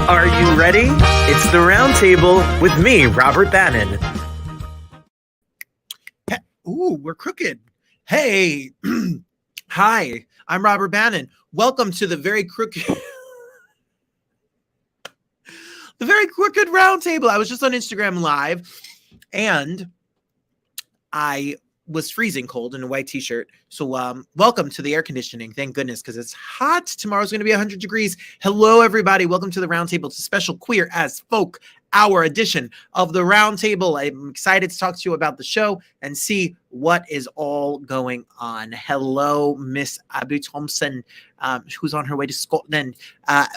Are you ready? It's the Roundtable with me, Robert Bannon. Ooh, we're crooked. Hey, hi, I'm Robert Bannon. Welcome to the very crooked Roundtable. I was just on Instagram Live, and I was freezing cold in a white t-shirt. So welcome to the air conditioning. Thank goodness, because it's hot. Tomorrow's going to be 100 degrees. Hello, everybody. Welcome to the Roundtable. It's a special Queer as Folk Hour edition of the Roundtable. I'm excited to talk to you about the show and see what is all going on. Hello, Miss Abby Thompson, who's on her way to Scotland.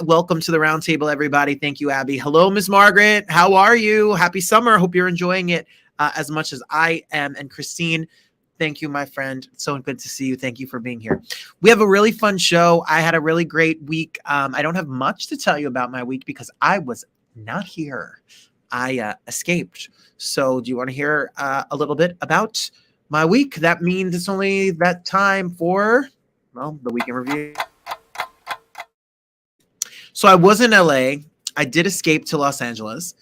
Welcome to the Roundtable, everybody. Thank you, Abby. Hello, Miss Margaret. How are you? Happy summer. Hope you're enjoying it as much as I am. And Christine, thank you, my friend. It's so good to see you. Thank you for being here. We have a really fun show. I had a really great week. I don't have much to tell you about my week because I was not here. I escaped. So do you want to hear a little bit about my week? That means it's only that time for, well, the weekend review. So I was in LA. I did escape to Los Angeles,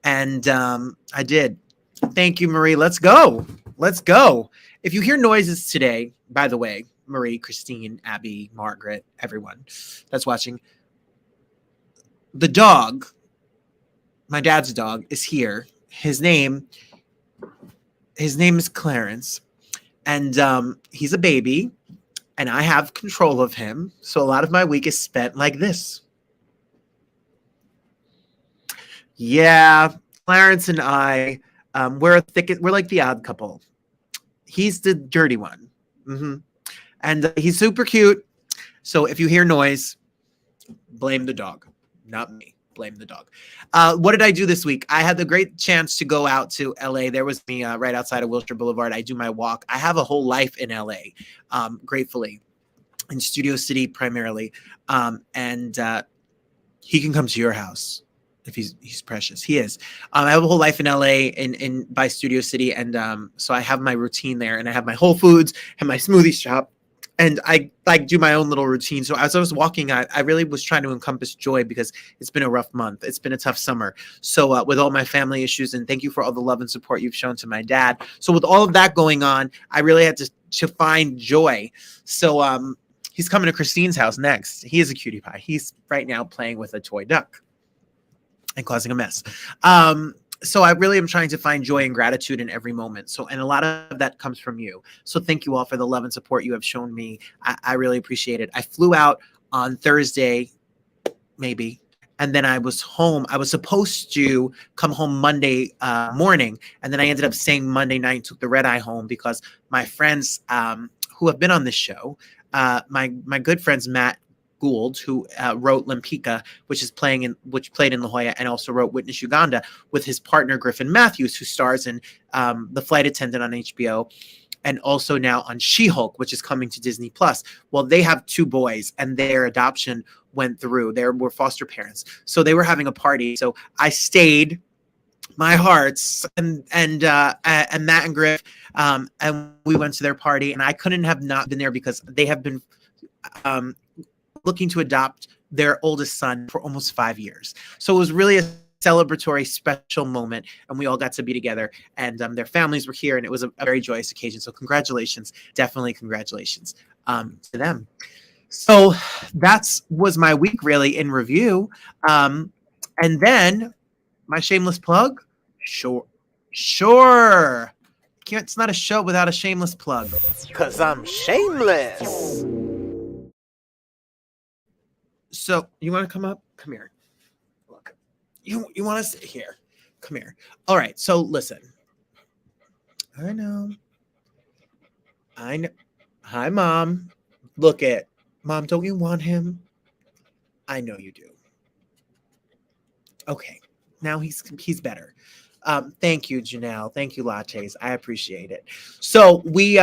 and I did. Thank you, Marie. Let's go. Let's go. If you hear noises today, by the way, Marie, Christine, Abby, Margaret, everyone that's watching, the dog, my dad's dog, is here. His name is Clarence, and he's a baby, and I have control of him. So a lot of my week is spent like this. Yeah, Clarence and I, we're like the odd couple. He's the dirty one. And he's super cute. So if you hear noise, blame the dog, not me. Blame the dog. What did I do this week? I had the great chance to go out to LA. There was me right outside of Wilshire Boulevard. I do my walk. I have a whole life in LA, gratefully, in Studio City primarily. And he can come to your house. If he's precious, he is. I have a whole life in LA in by Studio City, and so I have my routine there, and I have my Whole Foods and my smoothie shop, and I like do my own little routine. So as I was walking, I really was trying to encompass joy because it's been a rough month. It's been a tough summer. So with all my family issues, and thank you for all the love and support you've shown to my dad. So with all of that going on, I really had to find joy. So he's coming to Christine's house next. He is a cutie pie. He's right now playing with a toy duck and causing a mess. So I really am trying to find joy and gratitude in every moment. So, and a lot of that comes from you. So thank you all for the love and support you have shown me. I really appreciate it. I flew out on Thursday, maybe, and then I was home. I was supposed to come home Monday morning, and then I ended up staying Monday night, took the red eye home because my friends who have been on this show, my good friends, Matt Gould, who wrote Limpika, which played in La Jolla, and also wrote Witness Uganda with his partner Griffin Matthews, who stars in The Flight Attendant on HBO, and also now on She-Hulk, which is coming to Disney Plus. Well, they have two boys, and their adoption went through. They were foster parents, so they were having a party. So I stayed my hearts and Matt and Griff, and we went to their party, and I couldn't have not been there because they have been looking to adopt their oldest son for almost 5 years. So it was really a celebratory, special moment, and we all got to be together, and their families were here, and it was a very joyous occasion. So congratulations, definitely congratulations to them. So that was my week really in review. And then my shameless plug, sure. It's not a show without a shameless plug. 'Cause I'm shameless. So you want to come up? Come here. Look, you want to sit here? Come here. All right. So listen. I know. Hi, Mom. Look at Mom. Don't you want him? I know you do. Okay. Now he's better. Thank you, Janelle. Thank you, Lattes. I appreciate it. So we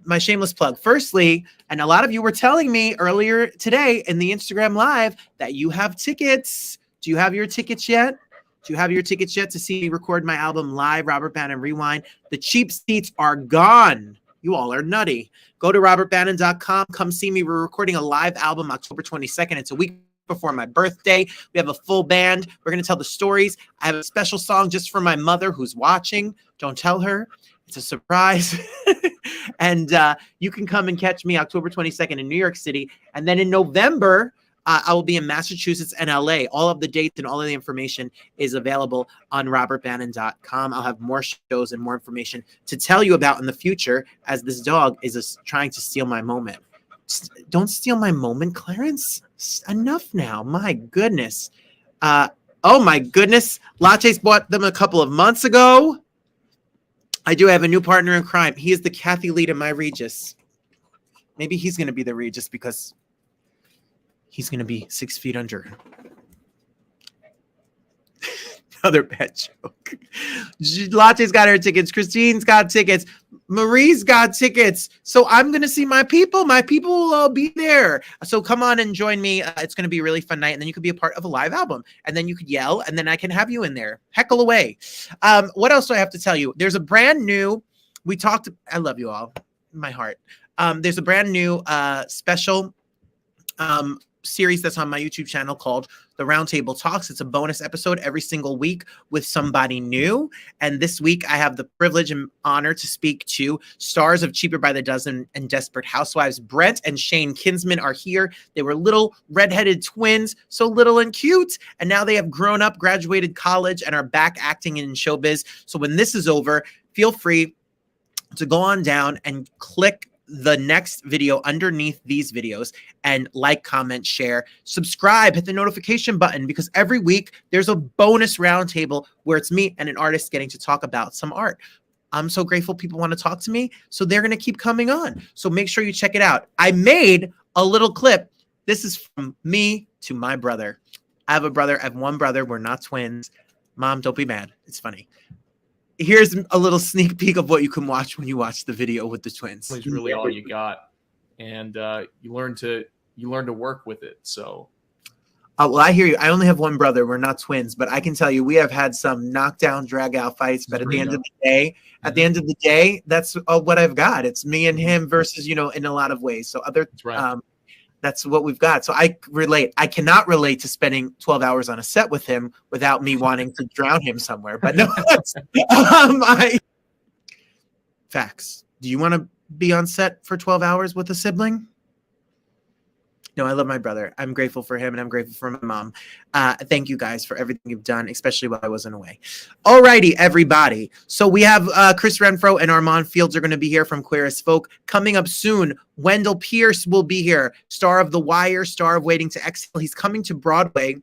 my shameless plug. Firstly, and a lot of you were telling me earlier today in the Instagram Live that you have tickets. Do you have your tickets yet? Do you have your tickets yet to see me record my album live, Robert Bannon Rewind? The cheap seats are gone. You all are nutty. Go to robertbannon.com. Come see me. We're recording a live album October 22nd. It's a week before my birthday. We have a full band. We're going to tell the stories. I have a special song just for my mother who's watching. Don't tell her. It's a surprise. And you can come and catch me October 22nd in New York City. And then in November, I will be in Massachusetts and LA. All of the dates and all of the information is available on robertbannon.com. I'll have more shows and more information to tell you about in the future, as this dog is trying to steal my moment. Don't steal my moment, Clarence. Enough now. My goodness. Oh my goodness. Lattes bought them a couple of months ago. I do have a new partner in crime. He is the Kathy Lee to my Regis. Maybe he's going to be the Regis because he's going to be 6 feet under. Another bad joke. Latte's got her tickets. Christine's got tickets. Marie's got tickets. So I'm going to see my people. My people will all be there. So come on and join me. It's going to be a really fun night. And then you could be a part of a live album. And then you could yell. And then I can have you in there. Heckle away. What else do I have to tell you? There's a brand new, I love you all. My heart. There's a brand new special series that's on my YouTube channel called The Roundtable Talks. It's a bonus episode every single week with somebody new. And this week I have the privilege and honor to speak to stars of Cheaper by the Dozen and Desperate Housewives. Brent and Shane Kinsman are here. They were little redheaded twins, so little and cute. And now they have grown up, graduated college, and are back acting in showbiz. So when this is over, feel free to go on down and click the next video underneath these videos and like, comment, share, subscribe, hit the notification button, because every week there's a bonus roundtable where it's me and an artist getting to talk about some art. I'm so grateful people want to talk to me, so they're going to keep coming on. So make sure you check it out. I made a little clip. This is from me to my brother. I have a brother. I have one brother. We're not twins. Mom, don't be mad. It's funny. Here's a little sneak peek of what you can watch when you watch the video with the twins. It's really all you got, and you learn to work with it. So, well, I hear you. I only have one brother. We're not twins, but I can tell you we have had some knockdown, drag out fights. But at the end of the day, that's what I've got. It's me and him versus, in a lot of ways. So that's right. That's what we've got. So I relate. I cannot relate to spending 12 hours on a set with him without me wanting to drown him somewhere. But no, facts. Do you want to be on set for 12 hours with a sibling? No, I love my brother. I'm grateful for him, and I'm grateful for my mom. Thank you guys for everything you've done, especially while I wasn't away. Alrighty, everybody. So we have Chris Renfro and Armand Fields are going to be here from Queer as Folk. Coming up soon, Wendell Pierce will be here, star of The Wire, star of Waiting to Exhale. He's coming to Broadway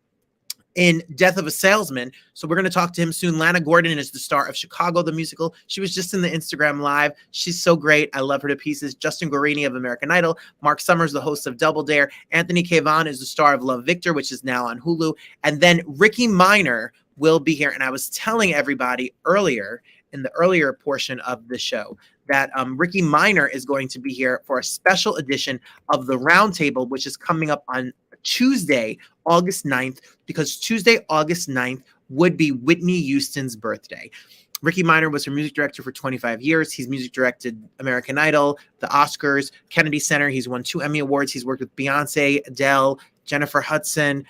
in Death of a Salesman. So we're going to talk to him soon. Lana Gordon is the star of Chicago, the musical. She was just in the Instagram Live. She's so great. I love her to pieces. Justin Guarini of American Idol. Mark Summers, the host of Double Dare. Anthony Cavan is the star of Love Victor, which is now on Hulu. And then Ricky Minor will be here. And I was telling everybody earlier, in the earlier portion of the show, that Ricky Minor is going to be here for a special edition of The Roundtable, which is coming up on Tuesday, August 9th, because Tuesday, August 9th would be Whitney Houston's birthday. Ricky Minor was her music director for 25 years. He's music directed American Idol, the Oscars, Kennedy Center. He's won 2 Emmy Awards. He's worked with Beyonce, Adele, Jennifer Hudson,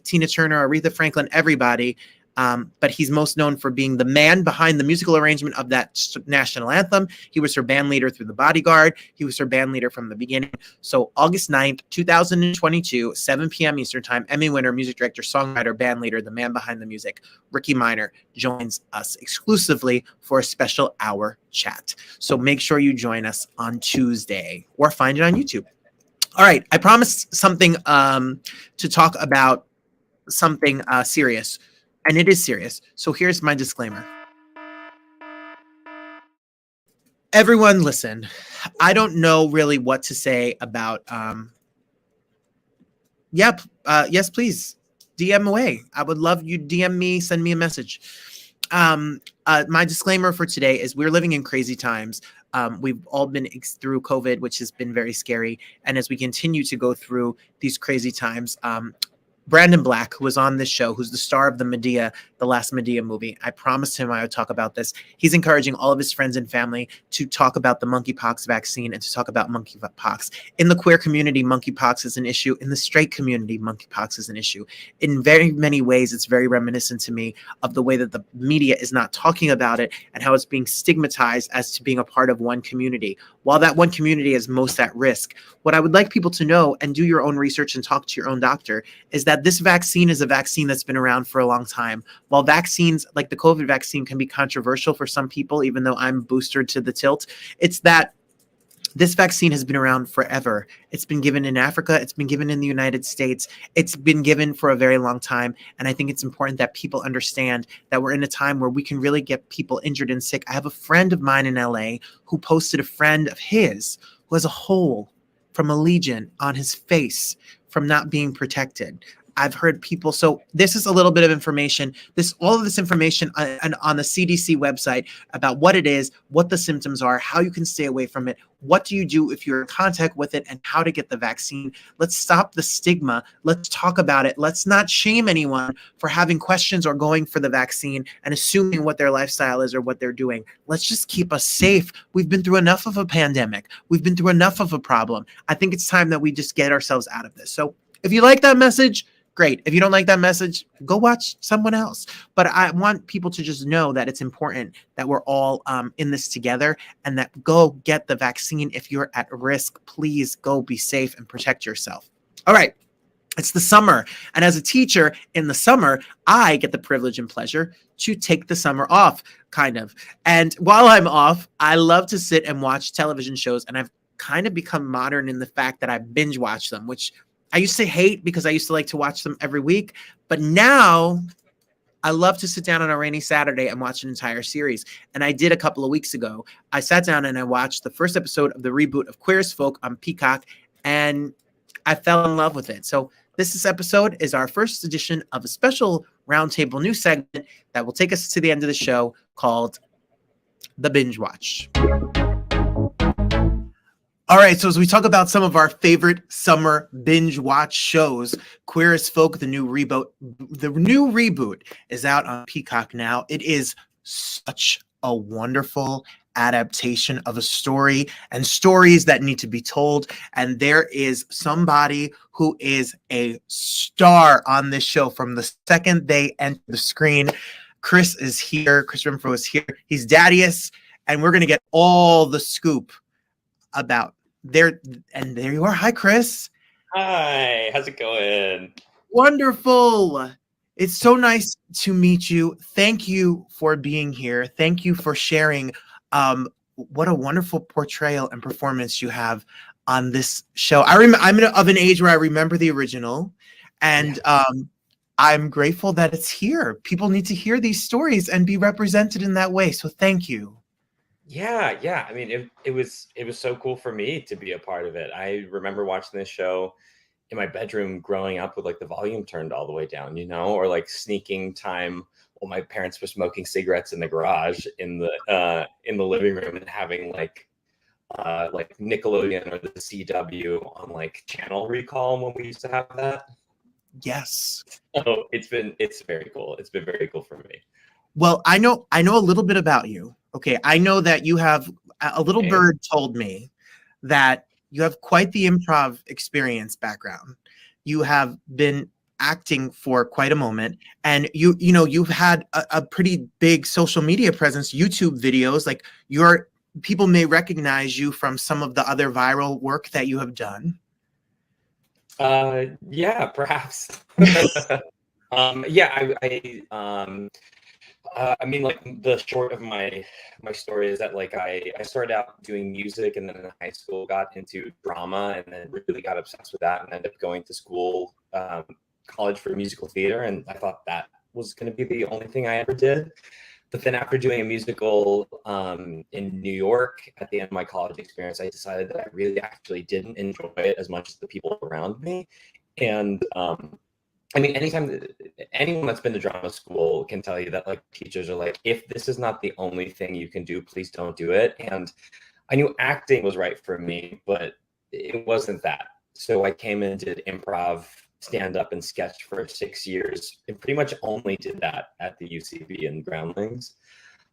Tina Turner, Aretha Franklin, everybody. But he's most known for being the man behind the musical arrangement of that national anthem. He was her band leader through The Bodyguard. He was her band leader from the beginning. So August 9th, 2022, 7 p.m. Eastern Time, Emmy winner, music director, songwriter, band leader, the man behind the music, Ricky Minor, joins us exclusively for a special hour chat. So make sure you join us on Tuesday or find it on YouTube. All right. I promised something to talk about, something serious. And it is serious. So here's my disclaimer. Everyone, listen. I don't know really what to say about. Yes, please. DM away. I would love you. DM me. Send me a message. My disclaimer for today is we're living in crazy times. We've all been through COVID, which has been very scary. And as we continue to go through these crazy times, Brandon Black, who was on this show, who's the star of the last Medea movie. I promised him I would talk about this. He's encouraging all of his friends and family to talk about the monkeypox vaccine and to talk about monkeypox. In the queer community, monkeypox is an issue. In the straight community, monkeypox is an issue. In very many ways, it's very reminiscent to me of the way that the media is not talking about it and how it's being stigmatized as to being a part of one community. While that one community is most at risk, what I would like people to know, and do your own research and talk to your own doctor, is that this vaccine is a vaccine that's been around for a long time. While vaccines like the COVID vaccine can be controversial for some people, even though I'm boosted to the tilt, it's that this vaccine has been around forever. It's been given in Africa. It's been given in the United States. It's been given for a very long time. And I think it's important that people understand that we're in a time where we can really get people injured and sick. I have a friend of mine in LA who posted a friend of his who has a hole from a legion on his face from not being protected. I've heard people. So this is a little bit of information. All of this information on the CDC website about what it is, what the symptoms are, how you can stay away from it, what do you do if you're in contact with it, and how to get the vaccine. Let's stop the stigma. Let's talk about it. Let's not shame anyone for having questions or going for the vaccine and assuming what their lifestyle is or what they're doing. Let's just keep us safe. We've been through enough of a pandemic. We've been through enough of a problem. I think it's time that we just get ourselves out of this. So if you like that message, great. If you don't like that message, go watch someone else. But I want people to just know that it's important that we're all in this together, and that go get the vaccine. If you're at risk, please go be safe and protect yourself. All right. It's the summer. And as a teacher in the summer, I get the privilege and pleasure to take the summer off, kind of. And while I'm off, I love to sit and watch television shows. And I've kind of become modern in the fact that I binge watch them, which I used to hate because I used to like to watch them every week. But now I love to sit down on a rainy Saturday and watch an entire series. And I did a couple of weeks ago. I sat down and I watched the first episode of the reboot of Queer as Folk on Peacock, and I fell in love with it. So this episode is our first edition of a special Roundtable news segment that will take us to the end of the show called The Binge Watch. All right, so as we talk about some of our favorite summer binge watch shows, Queer as Folk, the new reboot is out on Peacock now. It is such a wonderful adaptation of a story and stories that need to be told. And there is somebody who is a star on this show from the second they enter the screen. Chris is here. Chris Renfro is here. He's Daddius, and we're going to get all the scoop about there. And there you are. Hi, Chris. Hi, how's it going? Wonderful. It's so nice to meet you. Thank you for being here. Thank you for sharing what a wonderful portrayal and performance you have on this show. I'm of an age where I remember the original, and I'm grateful that it's here. People need to hear these stories and be represented in that way. So thank you. Yeah. I mean, it was so cool for me to be a part of it. I remember watching this show in my bedroom growing up with like the volume turned all the way down, or like sneaking time while my parents were smoking cigarettes in the garage in the living room and having like Nickelodeon or the CW on like channel recall when we used to have that. Yes. So it's very cool. It's been very cool for me. Well, I know a little bit about you. Okay. I know that you have a little bird told me that you have quite the improv experience background. You have been acting for quite a moment, and you've had a pretty big social media presence, YouTube videos. Like people may recognize you from some of the other viral work that you have done. Yeah, perhaps. I mean, like the short of my story is that like I started out doing music, and then in high school got into drama, and then really got obsessed with that, and ended up going to school, college for musical theater, and I thought that was going to be the only thing I ever did. But then after doing a musical in New York at the end of my college experience, I decided that I really actually didn't enjoy it as much as the people around me, and I mean, anyone that's been to drama school can tell you that like teachers are like, if this is not the only thing you can do, please don't do it. And I knew acting was right for me, but it wasn't that. So I came and did improv stand up and sketch for 6 years and pretty much only did that at the UCB and Groundlings.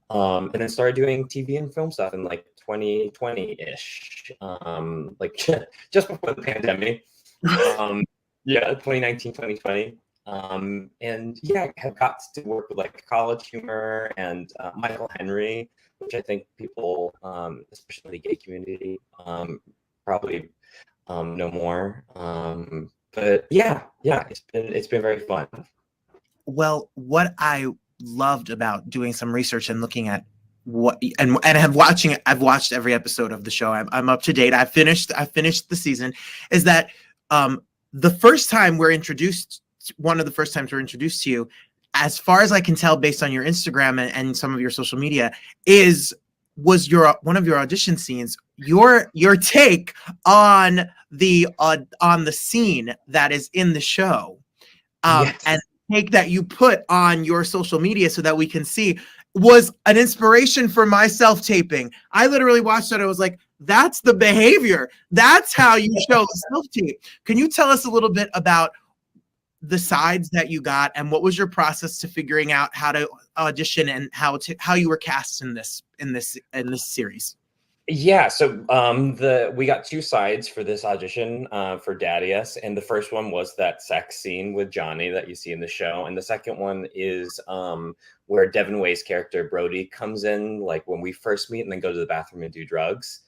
And then started doing TV and film stuff in like 2020-ish, like just before the pandemic. Yeah, 2019, 2020. And yeah, I have got to work with like College Humor and Michael Henry, which I think people, especially the gay community, probably know more. But yeah, it's been very fun. Well, what I loved about doing some research and looking at what and I've watched every episode of the show. I'm up to date. I finished the season. Is that the first time we're introduced? One of the first times we're introduced to you, as far as I can tell, based on your Instagram and some of your social media, was one of your audition scenes. Your take on the scene that is in the show, Yes. and take that you put on your social media so that we can see, was an inspiration for my self-taping. I literally watched it. I was like, that's the behavior. That's how you show self-tape. Can you tell us a little bit about the sides that you got and what was your process to figuring out how to audition and how you were cast in this series? Yeah, so we got 2 sides for this audition for Daddius, and the first one was that sex scene with Johnny that you see in the show, and the second one is where Devin Way's character Brody comes in, like when we first meet, and then go to the bathroom and do drugs.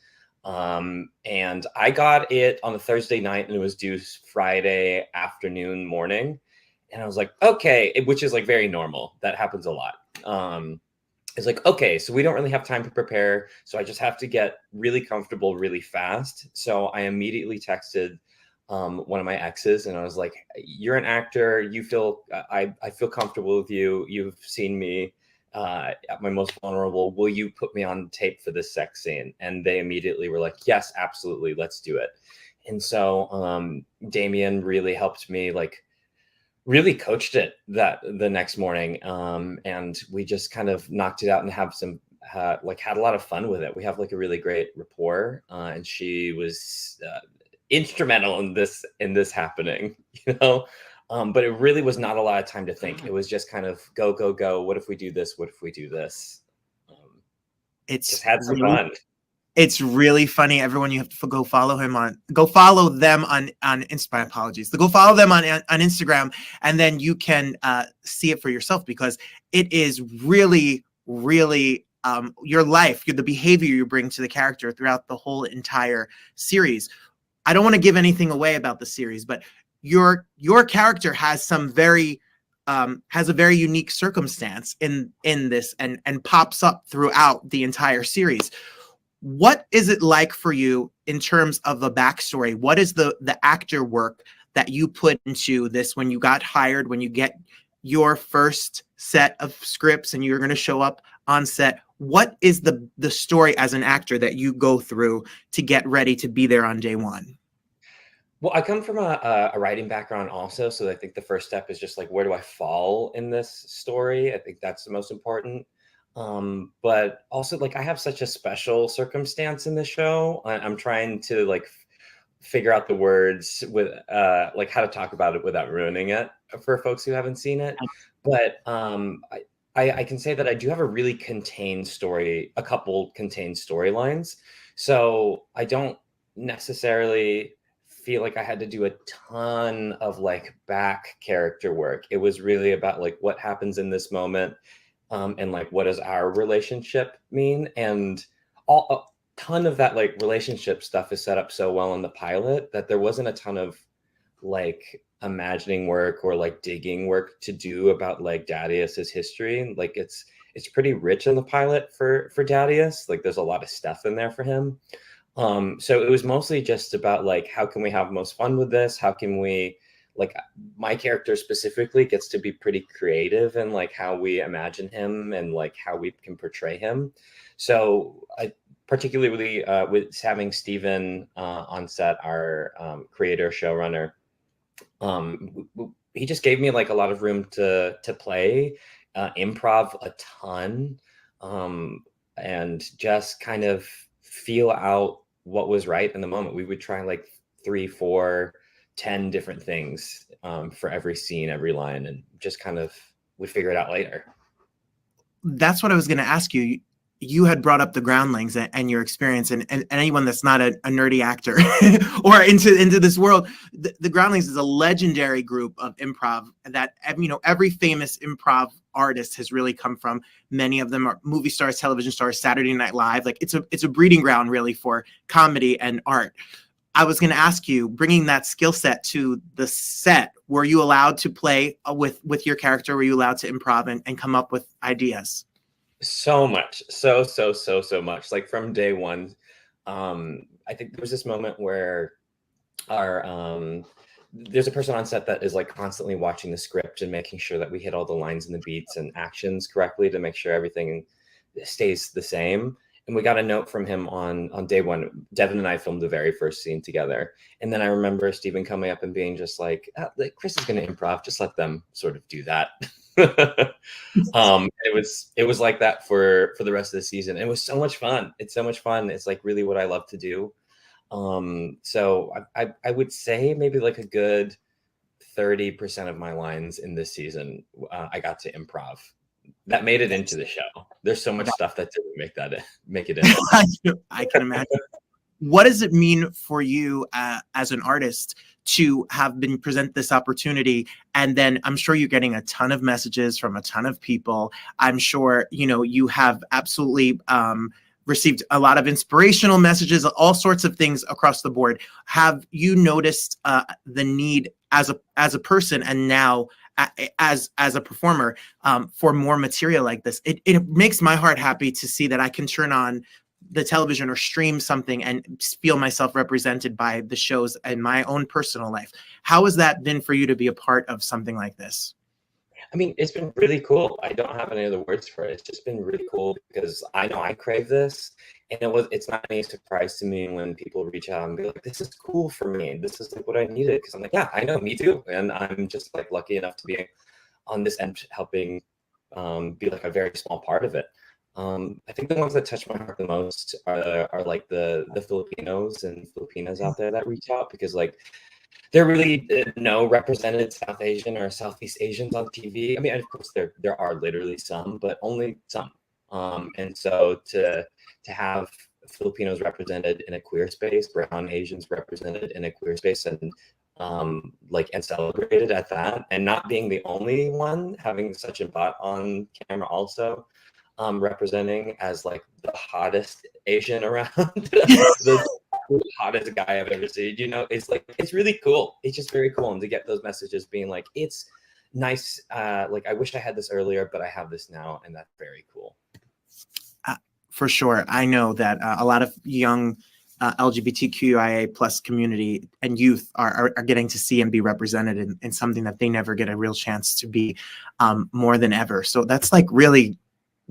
And I got it on the Thursday night, and it was due Friday afternoon, morning, and I was like, okay, which is like very normal. That happens a lot. It's like, okay, so we don't really have time to prepare. So I just have to get really comfortable really fast. So I immediately texted one of my exes and I was like, you're an actor. I feel comfortable with you. You've seen me at my most vulnerable. Will you put me on tape for this sex scene? And they immediately were like, yes, absolutely. Let's do it. And so Damien really helped me, like, really coached it the next morning, and we just kind of knocked it out and had a lot of fun with it. We have like a really great rapport, and she was instrumental in this happening, you know. But it really was not a lot of time to think. It was just kind of go. What if we do this? What if we do this? It's just had some really fun. It's really funny. Everyone, you have to go follow them on Instagram. Apologies. Go follow them on Instagram, and then you can see it for yourself, because it is really, really your life, the behavior you bring to the character throughout the whole entire series. I don't want to give anything away about the series, but your character has a very unique circumstance in this, and pops up throughout the entire series. What is it like for you in terms of the backstory? What is the actor work that you put into this when you got hired, when you get your first set of scripts and you're going to show up on set? What is the story as an actor that you go through to get ready to be there on day one? Well, I come from a writing background also, so I think the first step is just like, where do I fall in this story? I think that's the most important. But also, like, I have such a special circumstance in the show. I'm trying to like figure out the words with like how to talk about it without ruining it for folks who haven't seen it. But I can say that I do have a really contained story, a couple contained storylines. So I don't necessarily feel like I had to do a ton of like back character work. It was really about like what happens in this moment. And like, what does our relationship mean? And a ton of that like relationship stuff is set up so well in the pilot that there wasn't a ton of like imagining work or like digging work to do about like Daddius's history. Like it's pretty rich in the pilot for Daddius. Like there's a lot of stuff in there for him. So it was mostly just about like, how can we have most fun with this? How can we, like, my character specifically gets to be pretty creative in like how we imagine him and like how we can portray him. So I particularly with having Steven on set, our creator showrunner, he just gave me like a lot of room to play, improv a ton, and just kind of feel out what was right in the moment. We would try like 3-4 10 different things for every scene, every line, and just kind of would figure it out later. That's what I was going to ask you. You had brought up the Groundlings and your experience, and anyone that's not a nerdy actor or into this world, the Groundlings is a legendary group of improv that, you know, every famous improv artist has really come from. Many of them are movie stars, television stars, Saturday Night Live. Like it's a breeding ground really for comedy and art. I was going to ask you, bringing that skill set to the set, were you allowed to play with your character? Were you allowed to improv and come up with ideas? So much, so much. Like from day one, I think there was this moment where our there's a person on set that is like constantly watching the script and making sure that we hit all the lines and the beats and actions correctly to make sure everything stays the same. And we got a note from him on day one. Devin and I filmed the very first scene together, and then I remember Steven coming up and being just like, Chris is going to improv, just let them sort of do that. It was like that for the rest of the season. It was so much fun. It's so much fun. It's like really what I love to do. So I would say maybe like a good 30% of my lines in this season I got to improv. That made it into the show. There's so much stuff that didn't make it in. I can imagine. What does it mean for you as an artist to have been presented this opportunity? And then I'm sure you're getting a ton of messages from a ton of people. I'm sure, you know, you have absolutely received a lot of inspirational messages, all sorts of things across the board. Have you noticed the need as a person and now as a performer for more material like this? It makes my heart happy to see that I can turn on the television or stream something and feel myself represented by the shows in my own personal life. How has that been for you to be a part of something like this? I mean, it's been really cool. I don't have any other words for it. It's just been really cool because I know I crave this, and it's not any surprise to me when people reach out and be like, this is cool for me. This is like what I needed. Because I'm like, yeah, I know, me too. And I'm just like lucky enough to be on this end helping be like a very small part of it. I think the ones that touch my heart the most are like the Filipinos and Filipinas out there that reach out, because like there really no represented South Asian or Southeast Asians on TV. I mean, of course there are literally some, but only some. And so to have Filipinos represented in a queer space, brown Asians represented in a queer space, and and celebrated at that, and not being the only one having such a bot on camera also. Representing as like the hottest Asian around, the hottest guy I've ever seen. You know, it's really cool. It's just very cool, and to get those messages being like, it's nice. Like I wish I had this earlier, but I have this now, and that's very cool. For sure, I know that a lot of young LGBTQIA plus community and youth are getting to see and be represented in something that they never get a real chance to be more than ever. So that's like really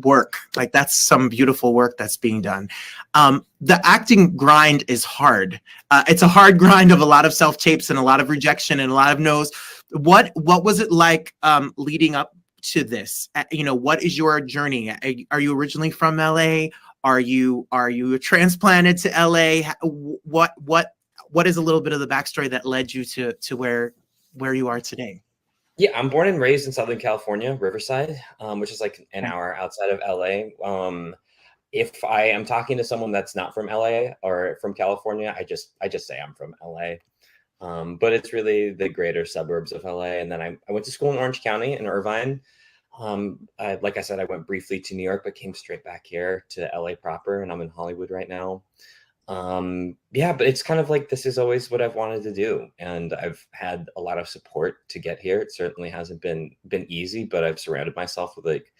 work. Like that's some beautiful work that's being done. The acting grind is hard. It's a hard grind of a lot of self-tapes and a lot of rejection and a lot of no's. What was it like leading up to this? You know, what is your journey? Are you originally from LA? Are you transplanted to LA? What is a little bit of the backstory that led you to where you are today? Yeah, I'm born and raised in Southern California, Riverside, which is like an hour outside of LA. If I am talking to someone that's not from LA or from California, I just say I'm from LA. But it's really the greater suburbs of LA. And then I went to school in Orange County in Irvine. Like I said, I went briefly to New York, but came straight back here to LA proper, and I'm in Hollywood right now. Yeah, but it's kind of like, this is always what I've wanted to do. And I've had a lot of support to get here. It certainly hasn't been easy, but I've surrounded myself with like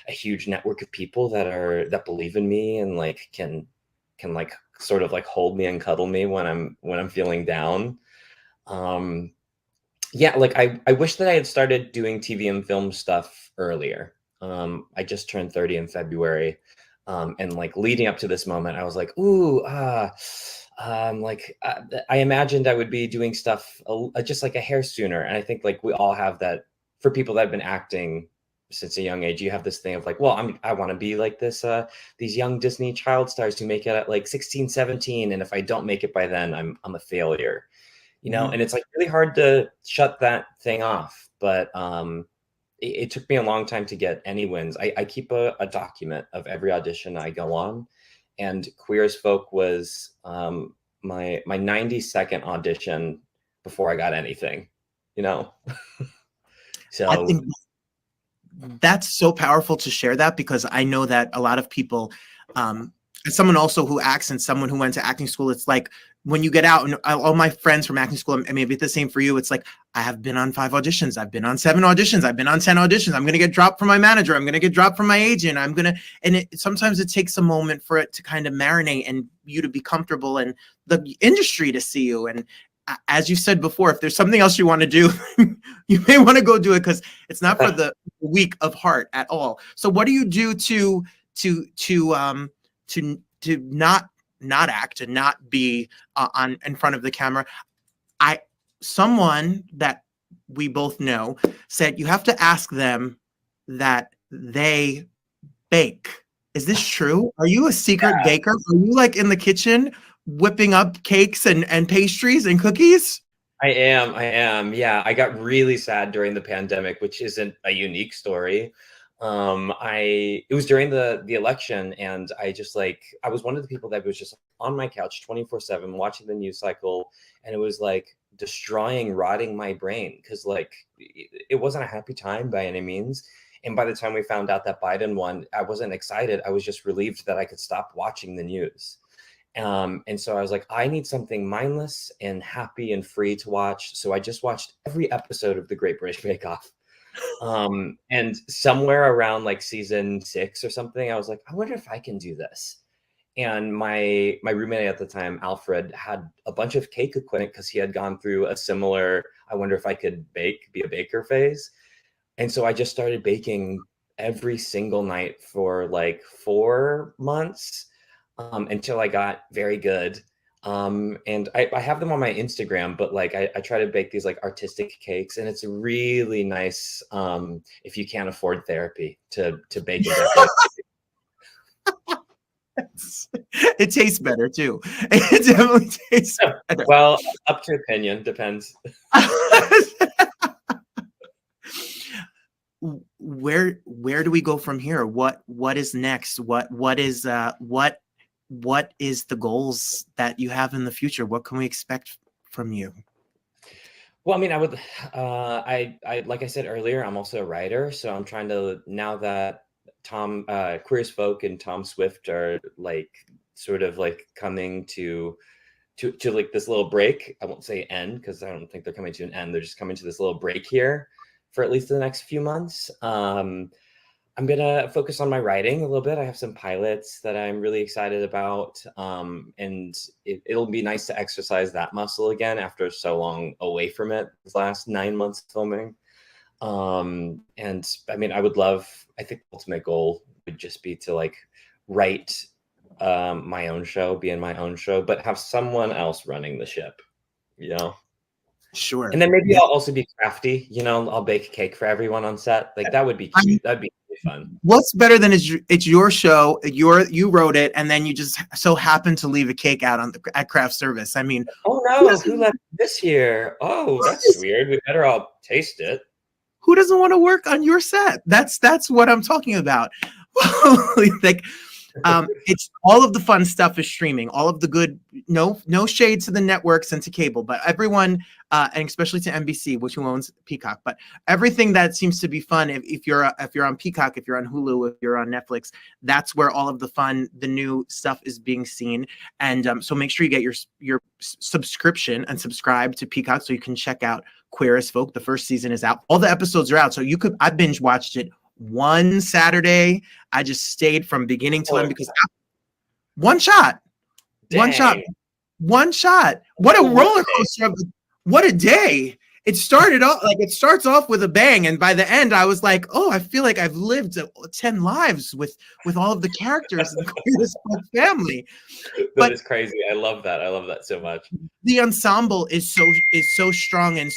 a huge network of people that believe in me and like can like sort of like hold me and cuddle me when I'm feeling down. Yeah, like I wish that I had started doing TV and film stuff earlier. I just turned 30 in February. And like leading up to this moment, I was like, I imagined I would be doing stuff just like a hair sooner. And I think like we all have that. For people that have been acting since a young age, you have this thing of like, well, I want to be like this, these young Disney child stars who make it at like 16, 17. And if I don't make it by then, I'm a failure. and it's like really hard to shut that thing off. But it took me a long time to get any wins. I keep a document of every audition I go on, and Queer as Folk was my 90-second audition before I got anything, So I think that's so powerful to share that, because I know that a lot of people, as someone also who acts and someone who went to acting school, it's like when you get out, and all my friends from acting school, and maybe it's the same for you, it's like, I have been on 5 auditions, I've been on 7 auditions, I've been on 10 auditions, I'm going to get dropped from my manager, I'm going to get dropped from my agent, sometimes it takes a moment for it to kind of marinate and you to be comfortable and the industry to see you. And as you said before, if there's something else you want to do, you may want to go do it, because it's not for the weak of heart at all. So what do you do to not act and not be on in front of the camera? Someone that we both know said you have to ask them that they bake. Is this true? Are you a secret baker? Are you like in the kitchen whipping up cakes and pastries and cookies? I am. Yeah, I got really sad during the pandemic, which isn't a unique story. It was during the election, and I was one of the people that was just on my couch 24/7 watching the news cycle, and it was like rotting my brain, because like it wasn't a happy time by any means. And by the time we found out that Biden won, I wasn't excited. I was just relieved that I could stop watching the news. And so I was like, I need something mindless and happy and free to watch. So I just watched every episode of The Great British Bake Off. And somewhere around like season 6 or something, I was like, I wonder if I can do this. And my roommate at the time, Alfred, had a bunch of cake equipment because he had gone through a similar, I wonder if I could be a baker phase. And so I just started baking every single night for like 4 months. Until I got very good. And I have them on my Instagram, but like I try to bake these like artistic cakes, and it's really nice if you can't afford therapy to bake it. It tastes better too. It definitely tastes better. Well, up to opinion, depends. Where do we go from here? What is next? What is the goals that you have in the future? What can we expect from you? Well, I mean, I would, I like I said earlier, I'm also a writer. So I'm trying to, now that Queer as Folk and Tom Swift are like, sort of like coming to like this little break. I won't say end, because I don't think they're coming to an end. They're just coming to this little break here for at least the next few months. I'm going to focus on my writing a little bit. I have some pilots that I'm really excited about. And it'll be nice to exercise that muscle again after so long away from it, these last 9 months filming. And I mean, I think the ultimate goal would just be to like write my own show, be in my own show, but have someone else running the ship, Sure. And then maybe I'll also be crafty, I'll bake a cake for everyone on set. Like that would be cute. That'd be really fun. What's better than it's your show, you wrote it, and then you just so happen to leave a cake out at craft service. I mean, oh no, who left this here? Oh, that's weird. We better all taste it. Who doesn't want to work on your set? That's what I'm talking about. Like, it's all of the fun stuff is streaming, all of the good, no shade to the networks and to cable, but everyone, and especially to NBC, which owns Peacock, but everything that seems to be fun, if you're on Peacock, if you're on Hulu, if you're on Netflix, that's where all of the fun, the new stuff is being seen. And so make sure you get your subscription and subscribe to Peacock so you can check out Queer as Folk. The first season is out. All the episodes are out. So I binge watched it one Saturday. I just stayed from beginning to end because one shot. What a roller coaster. What a day. It starts off with a bang, and by the end I was like, oh, I feel like I've lived 10 lives with all of the characters in this family. That is crazy. I love that so much. The ensemble is so strong and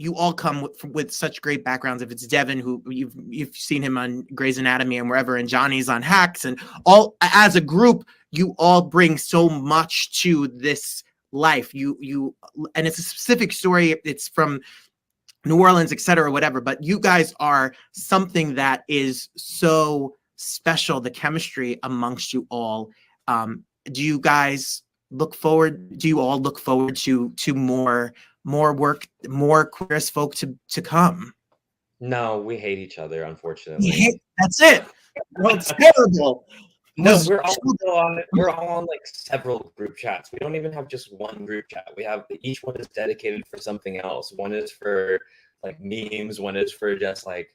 you all come with such great backgrounds. If it's Devin, who you've seen him on Grey's Anatomy and wherever, and Johnny's on Hacks, and all as a group, you all bring so much to this life. And it's a specific story. It's from New Orleans, et cetera, whatever. But you guys are something that is so special, the chemistry amongst you all. Do you guys look forward? Do you all look forward to more work, more queer as folk to come? No, we hate each other, unfortunately. That's it. Well, it's terrible. No, we're all on like several group chats. We don't even have just one group chat. We have each one is dedicated for something else. One is for like memes. One is for just like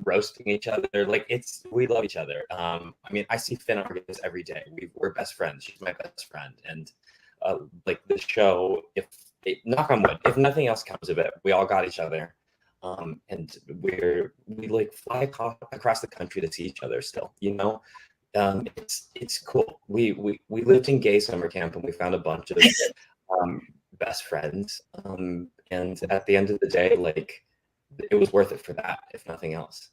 roasting each other. Like we love each other. I mean, I see Finn Argus every day. We're best friends. She's my best friend, and like the show. Knock on wood, if nothing else comes of it, we all got each other. And we like fly across the country to see each other still, you know. It's cool. We lived in gay summer camp and we found a bunch of best friends. And at the end of the day, like it was worth it for that, if nothing else.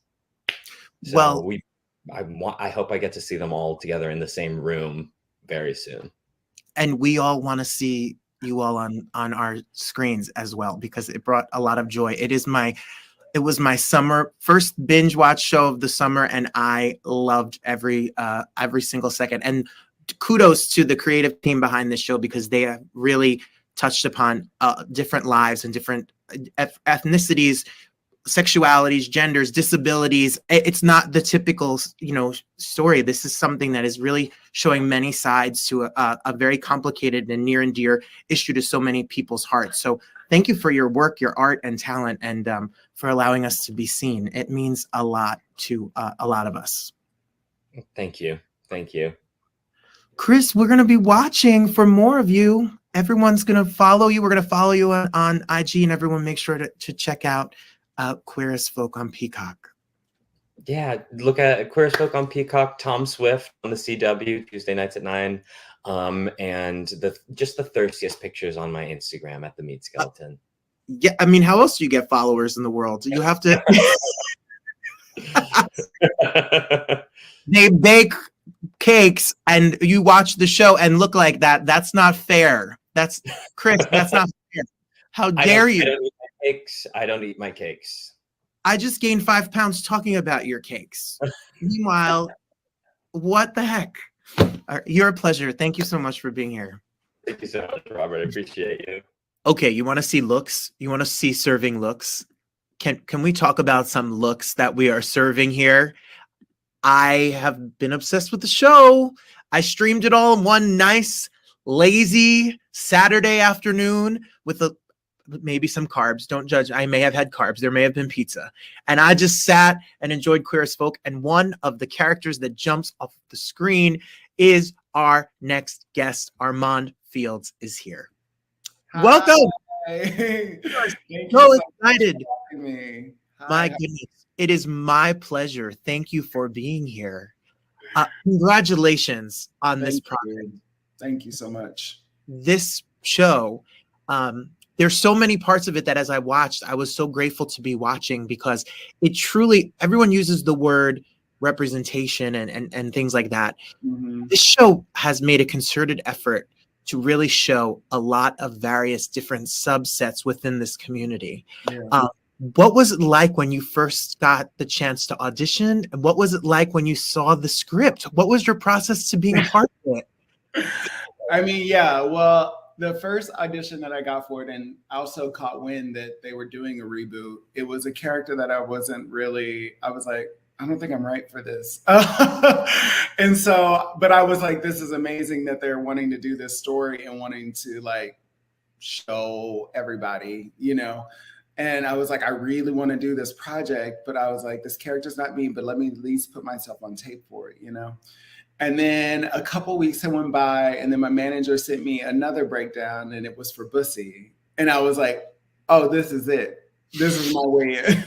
So well, I hope I get to see them all together in the same room very soon. And we all want to see you all on our screens as well, because it brought a lot of joy. It was my summer first binge watch show of the summer, and I loved every single second. And kudos to the creative team behind this show, because they have really touched upon different lives and different ethnicities, sexualities, genders, disabilities. It's not the typical, story. This is something that is really showing many sides to a very complicated and near and dear issue to so many people's hearts. So thank you for your work, your art and talent, and for allowing us to be seen. It means a lot to a lot of us. Thank you. Thank you. Chris, we're going to be watching for more of you. Everyone's going to follow you. We're going to follow you on IG, and everyone make sure to check out Queer as Folk on Peacock. Yeah, look at Queer as Folk on Peacock, Tom Swift on the CW Tuesday nights at 9, and the thirstiest pictures on my Instagram at the Meat Skeleton. Yeah, I mean, how else do you get followers in the world? You have to. They bake cakes, and you watch the show and look like that. That's not fair. That's Chris. That's not fair. How dare you? I don't eat my cakes. I just gained 5 pounds talking about your cakes. Meanwhile, what the heck? You're a pleasure. Thank you so much for being here. Thank you so much, Robert. I appreciate you. Okay, you want to see looks? You want to see serving looks? Can we talk about some looks that we are serving here? I have been obsessed with the show. I streamed it all in one nice, lazy Saturday afternoon with maybe some carbs. Don't judge. I may have had carbs. There may have been pizza. And I just sat and enjoyed Queer as Folk. And one of the characters that jumps off the screen is our next guest. Armand Fields is here. Hi. Welcome. So excited. Me. My goodness. It is my pleasure. Thank you for being here. Congratulations on this project. Thank you so much. This show, there's so many parts of it that as I watched, I was so grateful to be watching, because it truly, everyone uses the word representation and things like that. Mm-hmm. This show has made a concerted effort to really show a lot of various different subsets within this community. Yeah. What was it like when you first got the chance to audition? And what was it like when you saw the script? What was your process to being a part of it? I mean, yeah, well, the first audition that I got for it, and I also caught wind that they were doing a reboot. It was a character that I was like, I don't think I'm right for this. And so, but I was like, this is amazing that they're wanting to do this story and wanting to like show everybody, And I was like, I really want to do this project, but I was like, this character's not me, but let me at least put myself on tape for it, And then a couple weeks had went by, and then my manager sent me another breakdown, and it was for Bussey. And I was like, oh, this is it. This is my way in.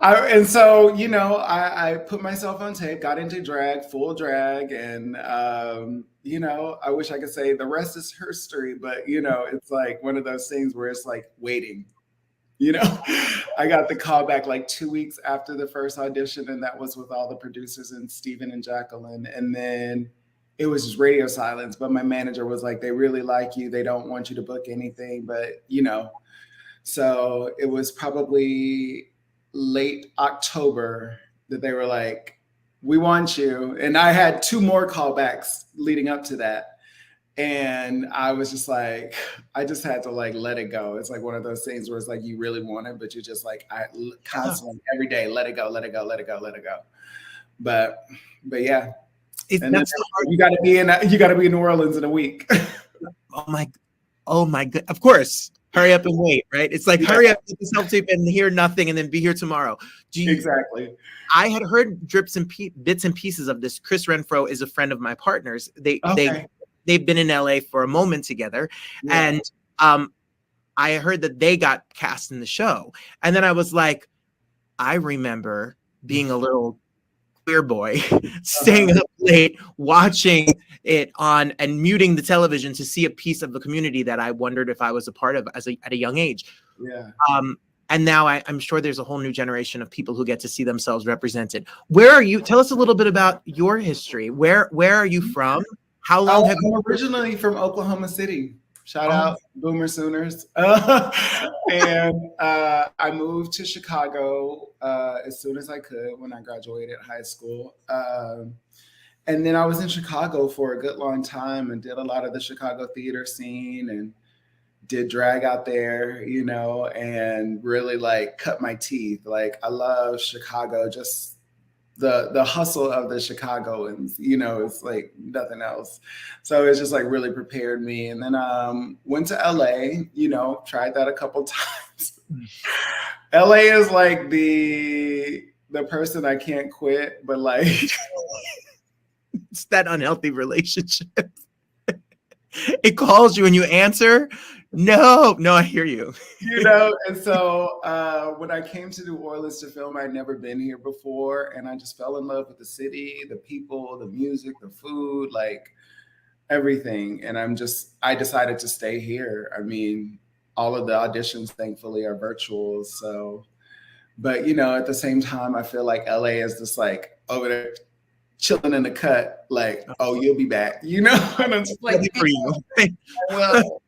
I put myself on tape, got into drag, full drag, and I wish I could say the rest is history, but it's like one of those things where it's like waiting. You know, I got the call back like 2 weeks after the first audition, and that was with all the producers and Stephen and Jacqueline. And then it was just radio silence. But my manager was like, they really like you. They don't want you to book anything. But, you know, so it was probably late October that they were like, we want you. And I had 2 more callbacks leading up to that. And I was just like, I just had to like let it go. It's like one of those things where it's like you really want it, but you just like I constantly every day let it go, let it go, let it go, let it go. But yeah, and then you got to be in New Orleans in a week. Oh my god! Of course, hurry up and wait, right? It's like hurry up, get the self-tape and hear nothing, and then be here tomorrow. Exactly. I had heard bits and pieces of this. Chris Renfro is a friend of my partner's. They've been in LA for a moment together. Yeah. And I heard that they got cast in the show. And then I was like, I remember being a little queer boy, staying up late, watching it on and muting the television to see a piece of the community that I wondered if I was a part of at a young age. Yeah. And now I'm sure there's a whole new generation of people who get to see themselves represented. Where are you? Tell us a little bit about your history. Where are you from? How long have you? I'm originally from Oklahoma City. Shout out Boomer Sooners. And I moved to Chicago as soon as I could when I graduated high school. And then I was in Chicago for a good long time and did a lot of the Chicago theater scene and did drag out there, you know, and really like cut my teeth. Like I love Chicago, just the hustle of the Chicagoans, you know, it's like nothing else. So it's just like really prepared me. And then went to LA, you know, tried that a couple times. LA is like the person I can't quit, but like it's that unhealthy relationship. It calls you and you answer. No, I hear you. You know, and so when I came to New Orleans to film, I'd never been here before. And I just fell in love with the city, the people, the music, the food, like everything. And I decided to stay here. I mean, all of the auditions, thankfully, are virtual. So, but, you know, at the same time, I feel like LA is just like over there chilling in the cut, like, oh, you'll be back, you know? And I'm just like, for you. Well,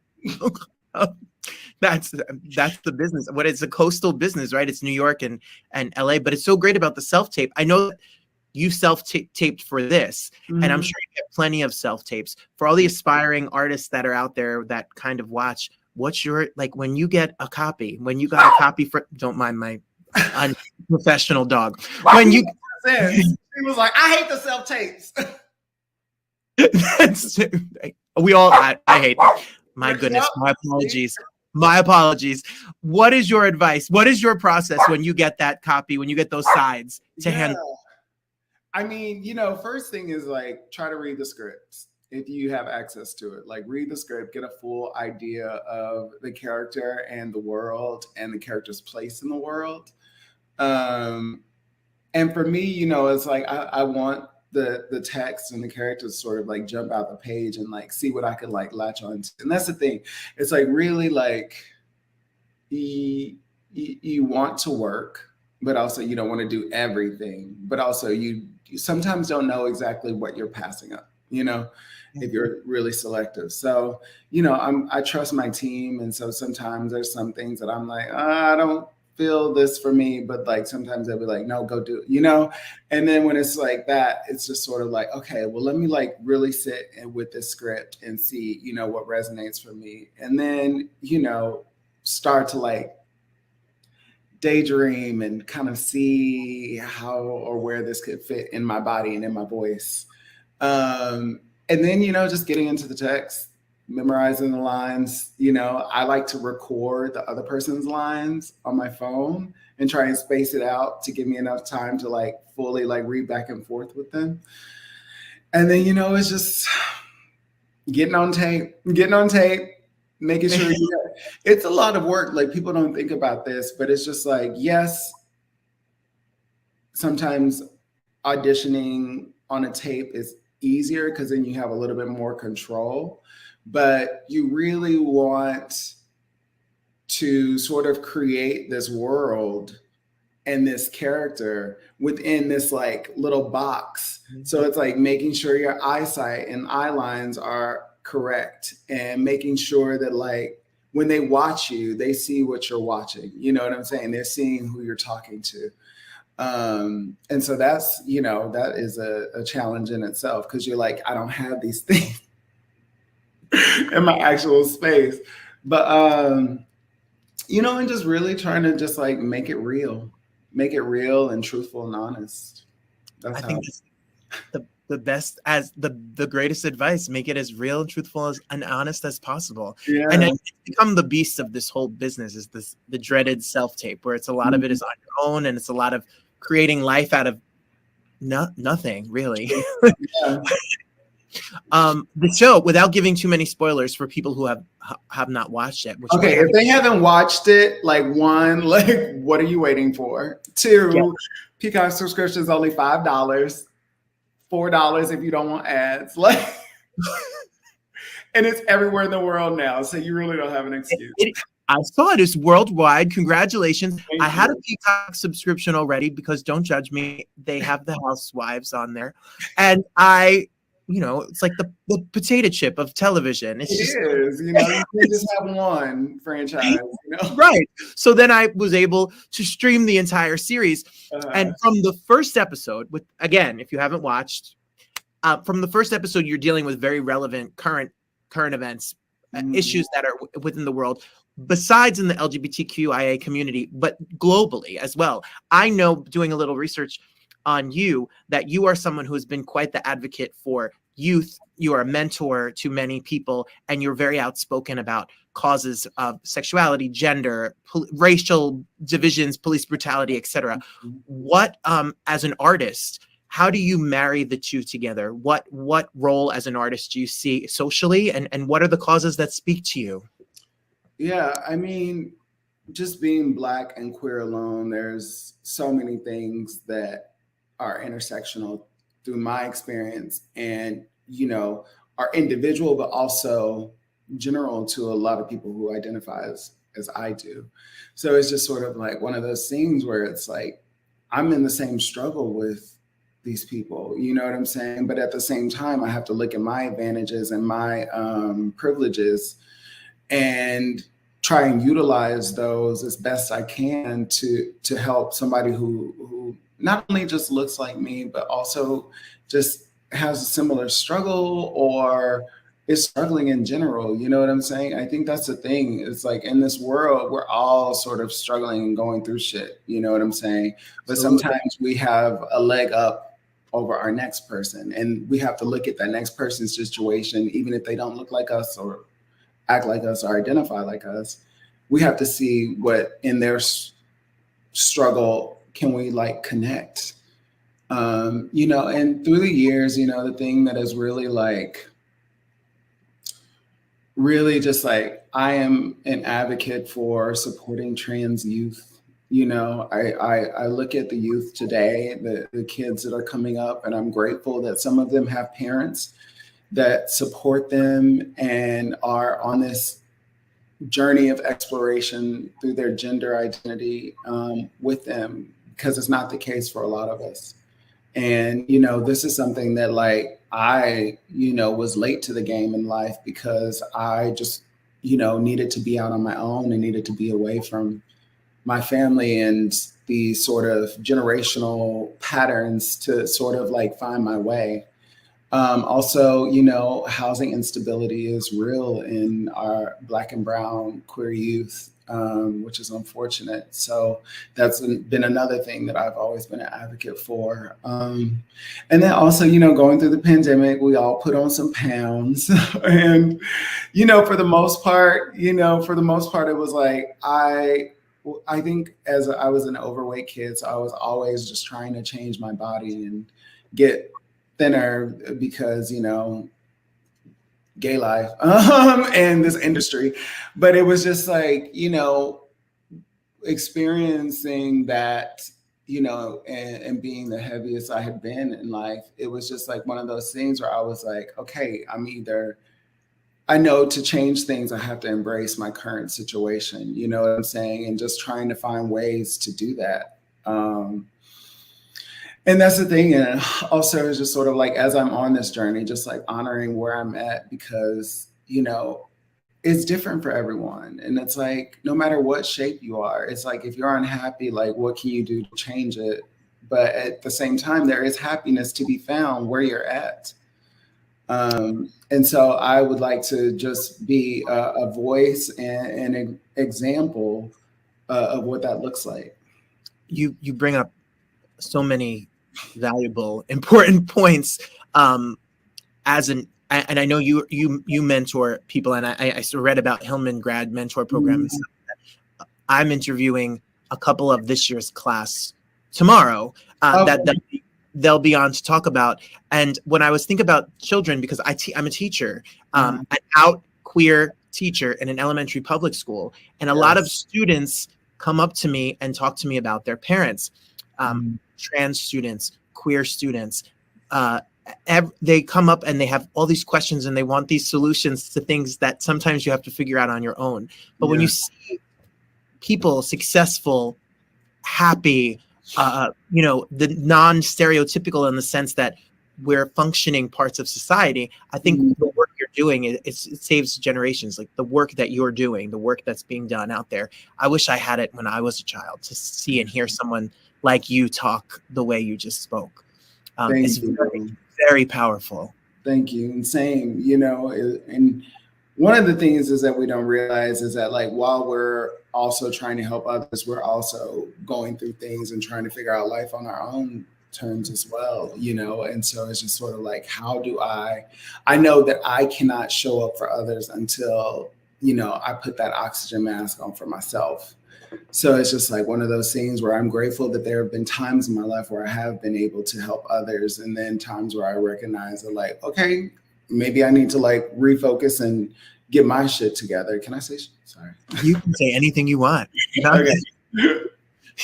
that's the business. What it's a coastal business, right? It's New York and LA, but it's so great about the self-tape. I know that you self-taped for this, and I'm sure you get plenty of self-tapes. For all the aspiring artists that are out there that kind of watch, what's your, like, when you got a copy for, don't mind my unprofessional dog. When you he was like, I hate the self-tapes. We all, I hate them. My goodness, my apologies. What is your advice? What is your process when you get that copy, when you get those sides to handle? I mean, you know, first thing is like, try to read the scripts if you have access to it. Like read the script, get a full idea of the character and the world and the character's place in the world. And for me, you know, it's like, I want the text and the characters sort of like jump out the page and like see what I could like latch on to. And that's the thing. It's like really like you want to work, but also you don't want to do everything. But also you sometimes don't know exactly what you're passing up, you know, if you're really selective. So, you know, I trust my team. And so sometimes there's some things that I'm like, I don't feel this for me, but like sometimes they'll be like, no, go do it, you know? And then when it's like that, it's just sort of like, okay, well, let me like really sit with this script and see, you know, what resonates for me. And then, you know, start to like daydream and kind of see how or where this could fit in my body and in my voice. And then, you know, just getting into the text, memorizing the lines. You know, I like to record the other person's lines on my phone and try and space it out to give me enough time to like fully like read back and forth with them. And then, you know, it's just getting on tape, making sure it's a lot of work. Like people don't think about this, but it's just like, yes, sometimes auditioning on a tape is easier because then you have a little bit more control. But you really want to sort of create this world and this character within this like little box. So it's like making sure your eyesight and eye lines are correct, and making sure that like when they watch you, they see what you're watching. You know what I'm saying? They're seeing who you're talking to. And so that's, you know, that is a challenge in itself, because you're like, I don't have these things in my actual space. But, you know, and just really trying to just like make it real and truthful and honest. That's I think that's the best, as the greatest advice. Make it as real and truthful and honest as possible. Yeah. And it's become the beast of this whole business is the dreaded self-tape, where it's a lot of it is on your own, and it's a lot of creating life out of nothing really. Yeah. The show, without giving too many spoilers for people who have not watched it. Okay, if they haven't watched it, like, one, like, what are you waiting for? Two, yeah. Peacock subscription is only $5, $4 if you don't want ads. Like, and it's everywhere in the world now, so you really don't have an excuse. I saw it is worldwide. Congratulations. Thank I had you. a Peacock subscription already, because don't judge me, they have the housewives on there. And you know, it's like the potato chip of television. It's just, you know, you can just have one franchise, you know? right. So then I was able to stream the entire series. And from the first episode, with, again, if you haven't watched, from the first episode, you're dealing with very relevant current events, issues that are within the world, besides in the LGBTQIA community, but globally as well. I know, doing a little research on you, that you are someone who has been quite the advocate for youth. You are a mentor to many people, and you're very outspoken about causes of sexuality, gender, racial divisions, police brutality, etc. What, as an artist, how do you marry the two together? What role as an artist do you see socially, and what are the causes that speak to you? Yeah, I mean, just being Black and queer alone, there's so many things that are intersectional through my experience, and, you know, are individual, but also general to a lot of people who identify as I do. So it's just sort of like one of those things where it's like, I'm in the same struggle with these people, you know what I'm saying? But at the same time, I have to look at my advantages and my privileges and try and utilize those as best I can to help somebody who not only just looks like me, but also just has a similar struggle or is struggling in general. You know what I'm saying? I think that's the thing. It's like, in this world, we're all sort of struggling and going through shit. You know what I'm saying? But sometimes we have a leg up over our next person, and we have to look at that next person's situation, even if they don't look like us or act like us or identify like us. We have to see what in their struggle can we like connect. You know, and through the years, you know, the thing that is really just like, I am an advocate for supporting trans youth. You know, I look at the youth today, the kids that are coming up, and I'm grateful that some of them have parents that support them and are on this journey of exploration through their gender identity with them, because it's not the case for a lot of us. And, you know, this is something that like I, you know, was late to the game in life, because I just, you know, needed to be out on my own and needed to be away from my family and the sort of generational patterns to sort of like find my way. Also, you know, housing instability is real in our Black and brown queer youth, which is unfortunate. So that's been another thing that I've always been an advocate for. And then also, you know, going through the pandemic, we all put on some pounds. And, you know, for the most part, it was like, I think as I was an overweight kid, so I was always just trying to change my body and get thinner because, you know, gay life and this industry. But it was just like, you know, experiencing that, you know, and being the heaviest I had been in life, it was just like one of those things where I was like, okay, I know to change things, I have to embrace my current situation. You know what I'm saying? And just trying to find ways to do that. And that's the thing. And also it's just sort of like, as I'm on this journey, just like honoring where I'm at, because, you know, it's different for everyone. And it's like, no matter what shape you are, it's like, if you're unhappy, like, what can you do to change it? But at the same time, there is happiness to be found where you're at. And so I would like to just be a voice and an example of what that looks like. You bring up so many valuable, important points. And I know you mentor people, and I read about Hillman grad mentor program. Mm-hmm. I'm interviewing a couple of this year's class tomorrow that they'll be on to talk about. And when I was thinking about children, because I'm a teacher, an out queer teacher in an elementary public school, and a lot of students come up to me and talk to me about their parents, trans students, queer students. They come up and they have all these questions and they want these solutions to things that sometimes you have to figure out on your own. But when you see people successful, happy, you know, the non-stereotypical in the sense that we're functioning parts of society, I think the work you're doing, it saves generations. Like the work that you're doing, the work that's being done out there. I wish I had it when I was a child, to see and hear someone like you talk the way you just spoke. It's very, very powerful. Thank you. And same, you know, and one of the things is that we don't realize is that, like, while we're also trying to help others, we're also going through things and trying to figure out life on our own terms as well, you know? And so it's just sort of like, how do I know that I cannot show up for others until, you know, I put that oxygen mask on for myself. So it's just like one of those things where I'm grateful that there have been times in my life where I have been able to help others, and then times where I recognize that, like, okay, maybe I need to like refocus and get my shit together. Can I say sorry? You can say anything you want. Okay.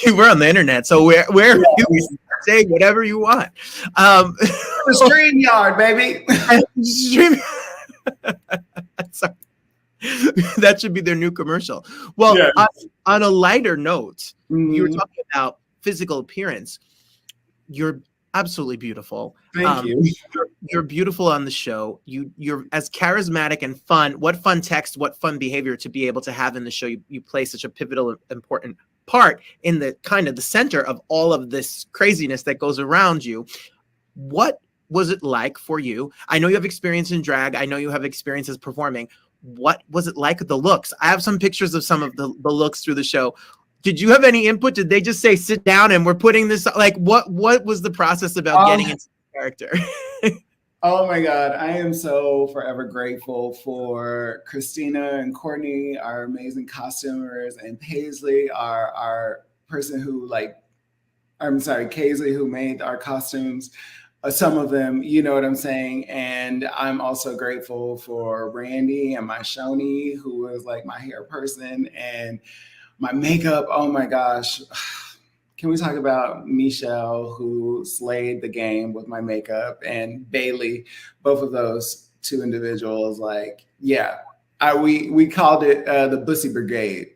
We're on the internet, so where you say whatever you want. The StreamYard, baby. Sorry. That should be their new commercial. Well, on a lighter note, you were talking about physical appearance. You're absolutely beautiful. Thank you. You're beautiful on the show. You're as charismatic and fun. What fun text, what fun behavior to be able to have in the show. You play such a pivotal, important part in the kind of the center of all of this craziness that goes around you. What was it like for you? I know you have experience in drag. I know you have experiences performing. What was it like, the looks? I have some pictures of some of the looks through the show. Did you have any input? Did they just say, sit down and we're putting this, like, what was the process about getting into the character? Oh my God. I am so forever grateful for Christina and Courtney, our amazing costumers, and Paisley, our person who Kaisley, who made our costumes. Some of them, you know what I'm saying? And I'm also grateful for Randy and my Shoni, who was like my hair person, and my makeup. Oh my gosh. Can we talk about Michelle, who slayed the game with my makeup, and Bailey, both of those two individuals. Like, yeah, we called it the Bussey Brigade.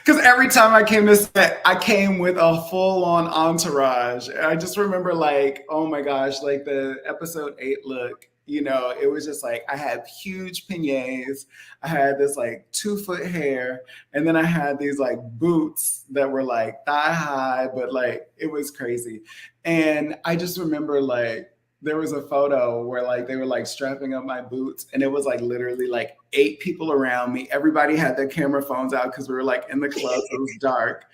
Because every time I came to set, I came with a full-on entourage. I just remember, like, oh my gosh, like the episode 8 look, you know, it was just like, I had huge peignets. I had this like 2-foot hair. And then I had these like boots that were like thigh high, but like, it was crazy. And I just remember, like, there was a photo where like they were like strapping up my boots, and it was like literally like 8 people around me. Everybody had their camera phones out because we were like in the club. It was dark.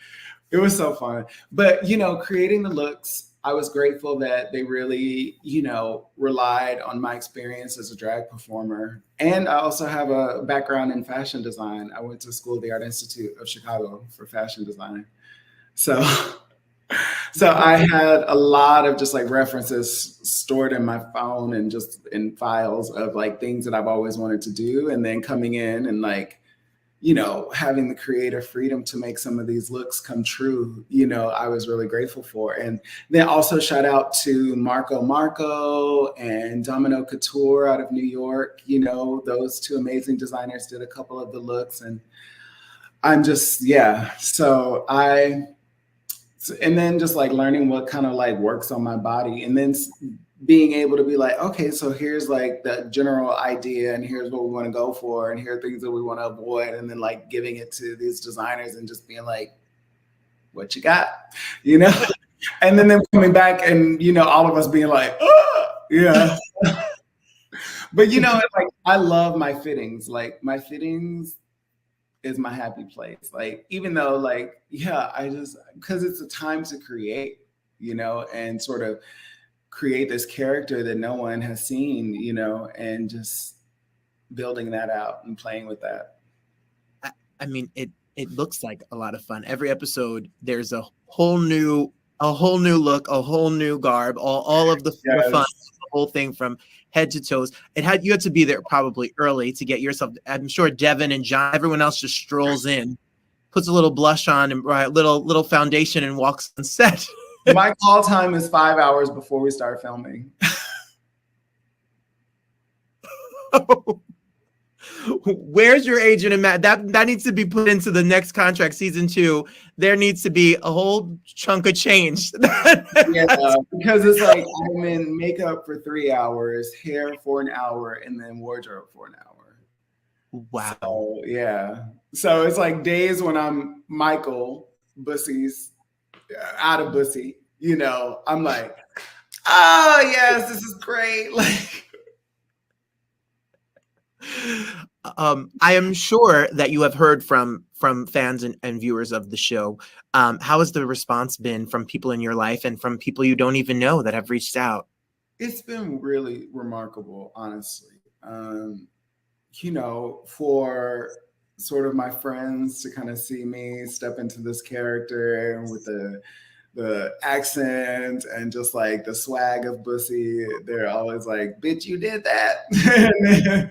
It was so fun. But, you know, creating the looks, I was grateful that they really, you know, relied on my experience as a drag performer. And I also have a background in fashion design. I went to school at the Art Institute of Chicago for fashion design. So I had a lot of just like references stored in my phone and just in files of like things that I've always wanted to do. And then coming in and like you know, having the creative freedom to make some of these looks come true, you know, I was really grateful for. And then also shout out to Marco and Domino Couture out of New York. You know, those two amazing designers did a couple of the looks, and I'm just, yeah. And then just like learning what kind of like works on my body, and then being able to be like, okay, so here's like the general idea, and here's what we want to go for, and here are things that we want to avoid, and then like giving it to these designers and just being like, what you got, you know? And then them coming back and, you know, all of us being like, oh, yeah. But you know, like I love my fittings. Like my fittings is my happy place. Like, even though like, yeah, because it's a time to create, you know, and sort of create this character that no one has seen, you know, and just building that out and playing with that. I mean, it looks like a lot of fun. Every episode, there's a whole new look, a whole new garb, all of the fun, the whole thing from head to toes. You had to be there probably early to get yourself. I'm sure Devin and John, everyone else just strolls in, puts a little blush on and little foundation and walks on set. My call time is 5 hours before we start filming. Where's your agent and Matt? That needs to be put into the next contract, season 2. There needs to be a whole chunk of change. Yeah, because it's like I'm in makeup for 3 hours, hair for an hour, and then wardrobe for an hour. Wow. So, yeah. So it's like days when I'm Michael Bussey's out of Bussey, you know, I'm like, oh yes, this is great. Like, I am sure that you have heard from fans and viewers of the show. How has the response been from people in your life and from people you don't even know that have reached out? It's been really remarkable, honestly. You know, for sort of my friends to kind of see me step into this character and with the accent and just like the swag of Bussey, they're always like, bitch, you did that.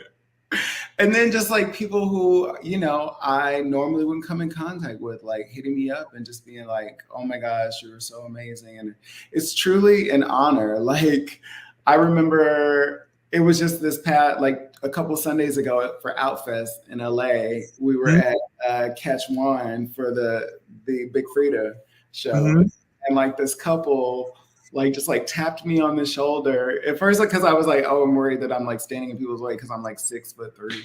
And then just like people who, you know, I normally wouldn't come in contact with, like hitting me up and just being like, oh my gosh, you were so amazing. And it's truly an honor. Like, I remember it was just this past, like a couple Sundays ago for Outfest in LA, we were at Catch One for the Big Frida show. Mm-hmm. And like this couple, like just like tapped me on the shoulder at first, like because I was like, oh, I'm worried that I'm like standing in people's way because I'm like 6'3",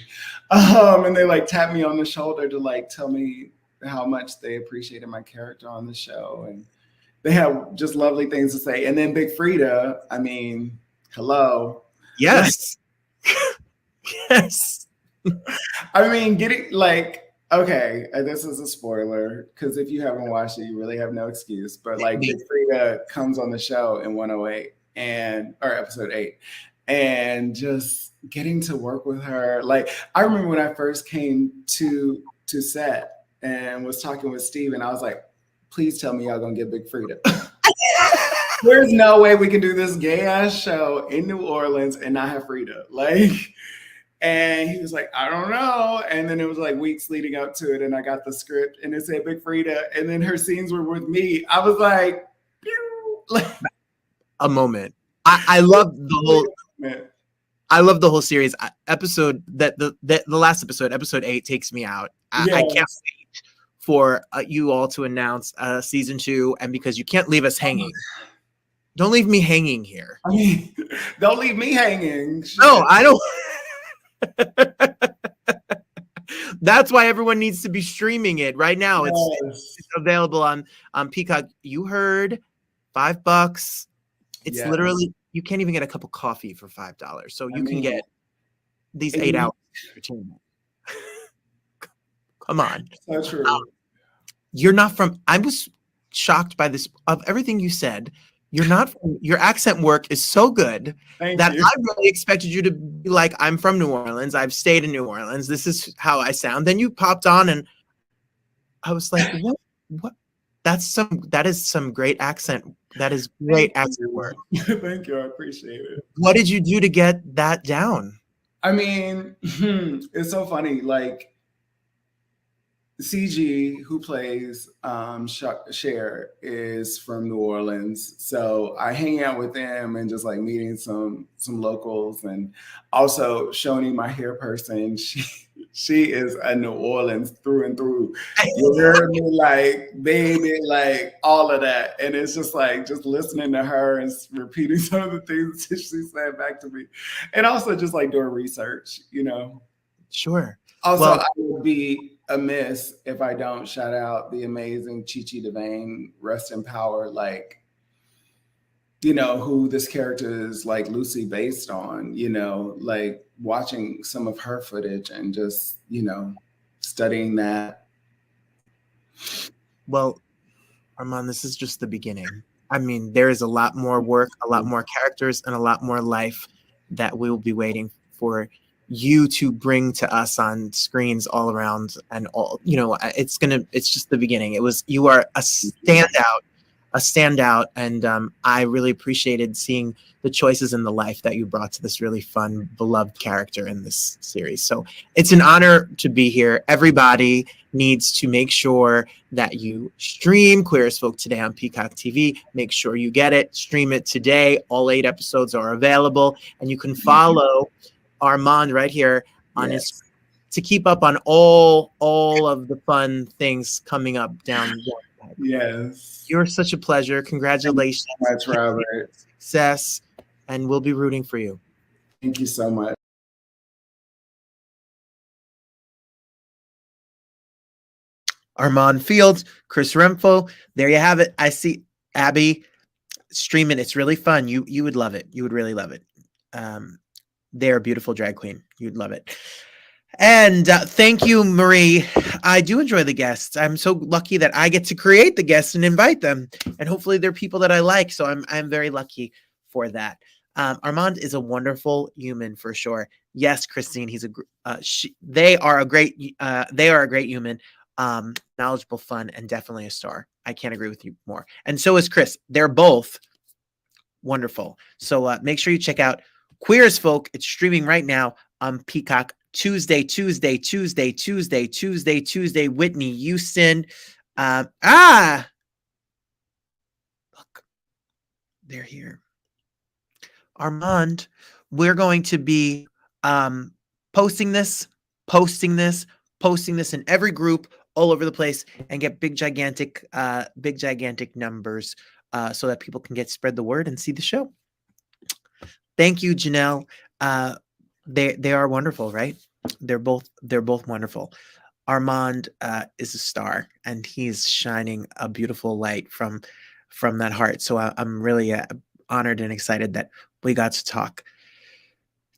and they like tapped me on the shoulder to like tell me how much they appreciated my character on the show, and they have just lovely things to say. And then Big Frida, I mean, hello, yes, yes. I mean, getting like. Okay, this is a spoiler because if you haven't watched it, you really have no excuse. But like, Big Frida comes on the show in 108 or episode 8, and just getting to work with her. Like, I remember when I first came to set and was talking with Steve, and I was like, "Please tell me y'all gonna get Big Frida." There's no way we can do this gay ass show in New Orleans and not have Frida. Like. And he was like, I don't know. And then it was like weeks leading up to it. And I got the script and it said Big Frida. And then her scenes were with me. I was like, pew. A moment. I love the whole. I love the whole series. Episode the last episode, episode 8, takes me out. I can't wait for you all to announce season 2, and because you can't leave us hanging. Don't leave me hanging here. I mean, don't leave me hanging. No, I don't. That's why everyone needs to be streaming it right now. Yes. It's available on Peacock. You heard $5. It's literally, you can't even get a cup of coffee for $5. So you can get these 8 hours of entertainment. Come on. So true. You're not from, I was shocked by this, of everything you said. You're not, your accent work is so good that I really expected you to be like, I'm from New Orleans. I've stayed in New Orleans. This is how I sound. Then you popped on and I was like, what? That is some great accent. That is great accent work. Thank you. I appreciate it. What did you do to get that down? I mean, it's so funny. Like, CG, who plays Cher, is from New Orleans, so I hang out with them and just like meeting some locals, and also Shoni, my hair person. She is a New Orleans through and through. You heard me, like baby, like all of that, and it's just like just listening to her and repeating some of the things that she said back to me, and also just like doing research, you know. Sure. Also, Well, I would be amiss if I don't shout out the amazing Chi Chi DeVane, rest in power, like, you know, who this character is like loosely based on, you know, like watching some of her footage and just, you know, studying that. well, Armand, this is just the beginning. I mean, there is a lot more work, a lot more characters, and a lot more life that we will be waiting for you to bring to us on screens all around. And all, you know, it's just the beginning. You are a standout, and I really appreciated seeing the choices in the life that you brought to this really fun, beloved character in this series. So it's an honor to be here. Everybody needs to make sure that you stream Queer as Folk today on Peacock TV. Make sure you get it. Stream it today. All 8 episodes are available, and you can follow Armand right here on his to keep up on all of the fun things coming up down there. Yes. You're such a pleasure. Congratulations. Thank you so much, Robert. Success, and we'll be rooting for you. Thank you so much. Armand Fields, Chris Renfro. There you have it. I see Abby streaming. It's really fun. You would love it. You would really love it. They're a beautiful drag queen. You'd love it. And thank you, Marie. I do enjoy the guests. I'm so lucky that I get to create the guests and invite them. And hopefully they're people that I like. So I'm very lucky for that. Armand is a wonderful human for sure. Yes, Christine, they are a great human, knowledgeable, fun, and definitely a star. I can't agree with you more. And so is Chris. They're both wonderful. So make sure you check out Queer as Folk. It's streaming right now on Peacock. Tuesday, Whitney Houston. Look, they're here. Armand, we're going to be posting this in every group all over the place and get big gigantic numbers so that people can spread the word and see the show. Thank you, Janelle. They are wonderful, right? They're both wonderful. Armand is a star, and he's shining a beautiful light from that heart. So I'm really honored and excited that we got to talk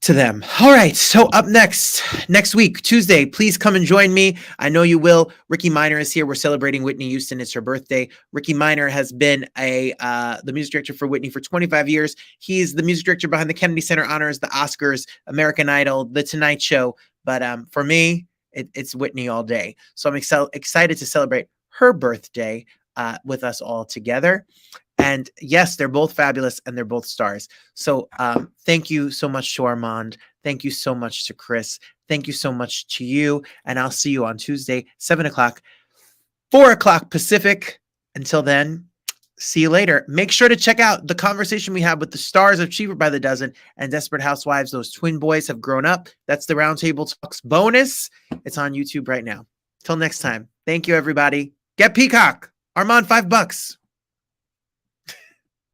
to them. All right. So up next week, Tuesday, please come and join me. I know you will. Ricky Minor is here. We're celebrating Whitney Houston. It's her birthday. Ricky Minor has been the music director for Whitney for 25 years. He's the music director behind the Kennedy Center Honors, the Oscars, American Idol, The Tonight Show. But for me, it's Whitney all day. So I'm excited to celebrate her birthday with us all together. And yes, they're both fabulous and they're both stars. So thank you so much to Armand. Thank you so much to Chris. Thank you so much to you. And I'll see you on Tuesday, 7 o'clock, 4 o'clock Pacific. Until then, see you later. Make sure to check out the conversation we had with the stars of Cheaper by the Dozen and Desperate Housewives. Those twin boys have grown up. That's the Roundtable Talks bonus. It's on YouTube right now. Till next time. Thank you, everybody. Get Peacock. Armand, $5.